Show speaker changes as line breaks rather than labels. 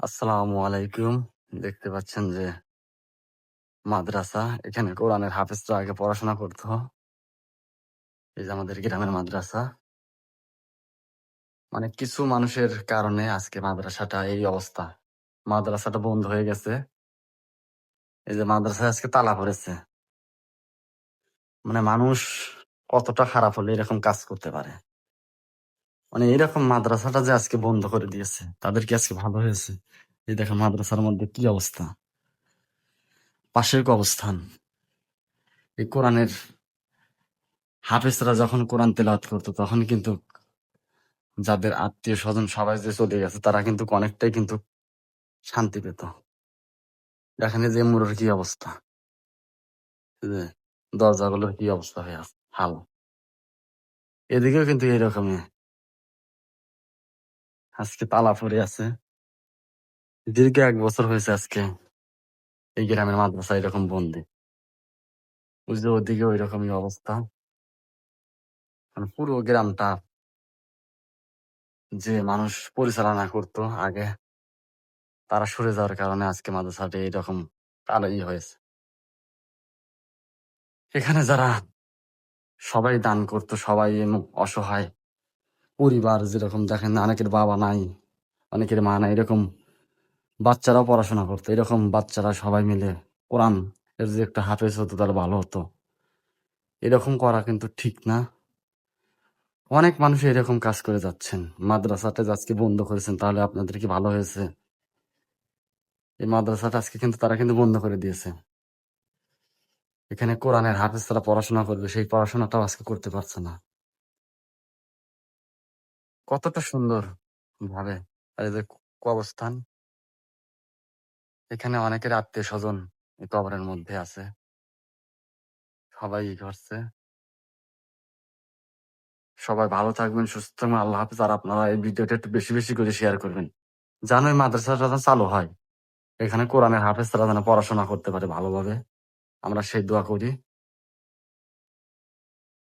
আসসালামু আলাইকুম। দেখতে পাচ্ছেন যে মাদ্রাসা, এখানে কোরআনের হাফেজরা আগে পড়াশোনা করতো। এই যে আমাদের গ্রামের মাদ্রাসা। মানে কিছু মানুষের কারণে আজকে মাদ্রাসাটা এই অবস্থা। মাদ্রাসাটা বন্ধ হয়ে গেছে। এই যে মাদ্রাসায় আজকে তালা পড়েছে। মানে মানুষ কতটা খারাপ হলে এরকম কাজ করতে পারে? মানে এরকম মাদ্রাসাটা যে আজকে বন্ধ করে দিয়েছে, তাদের কি আজকে ভালো হয়েছে? এই দেখেন মাদ্রাসার মধ্যে কি অবস্থা, পাশের কি অবস্থান। এই কোরআনের হাফেজরা যখন কোরআন তেলাওয়াত করতো তখন কিন্তু যাদের আত্মীয়-স্বজন সবাই যে চলে গেছে তারা কিন্তু অনেকটাই কিন্তু শান্তি পেত। দেখেন এই যে এমুরের কি অবস্থা, এই যে দরজাগুলোর কি অবস্থা হয়ে আছে, হাল। এদিকেও কিন্তু এরকমই আজকে তালা পড়ে আছে। দীর্ঘ ১ বছর হয়েছে আজকে এই গ্রামের মাদ্রাসা এরকম বন্দি। ওই যে ওদিকে ওইরকমই অবস্থা। মানে পুরো গ্রামটা যে মানুষ পরিচালনা করতো আগে, তারা সরে যাওয়ার কারণে আজকে মাদ্রাসাটা এইরকম তালাই হয়েছে। এখানে যারা সবাই দান করতো, সবাই অসহায় পরিবার যেরকম দেখেন, অনেকের বাবা নাই, অনেকের মা নাই, এরকম বাচ্চারাও পড়াশোনা করতো। এরকম বাচ্চারা সবাই মিলে কোরআন এর যে একটা হাফেজ হতো তাহলে ভালো হতো। এরকম করা কিন্তু ঠিক না। অনেক মানুষ এরকম কাজ করে যাচ্ছেন। মাদ্রাসাটা যে আজকে বন্ধ করেছেন তাহলে আপনাদের কি ভালো হয়েছে? এই মাদ্রাসাটা আজকে কিন্তু তারা কিন্তু বন্ধ করে দিয়েছে। এখানে কোরআনের হাফেজ তারা পড়াশোনা করবে, সেই পড়াশোনাটাও আজকে করতে পারছে না। কতটা সুন্দর ভাবে আর এই যে অবস্থান, এখানে অনেকের আত্মীয়-স্বজন এই কবরের মধ্যে আছে। সবাই করছে। সবাই ভালো থাকবেন, সুস্থ থাকবেন। আল্লাহ হাফেজ। আর আপনারা এই ভিডিওটা একটু বেশি, বেশি করে শেয়ার করবেন। যেন এই মাদ্রাসাটা যেন চালু হয়। এখানে কোরআনের হাফেজরা যেন পড়াশোনা করতে পারে ভালোভাবে। আমরা সেই দোয়া করি।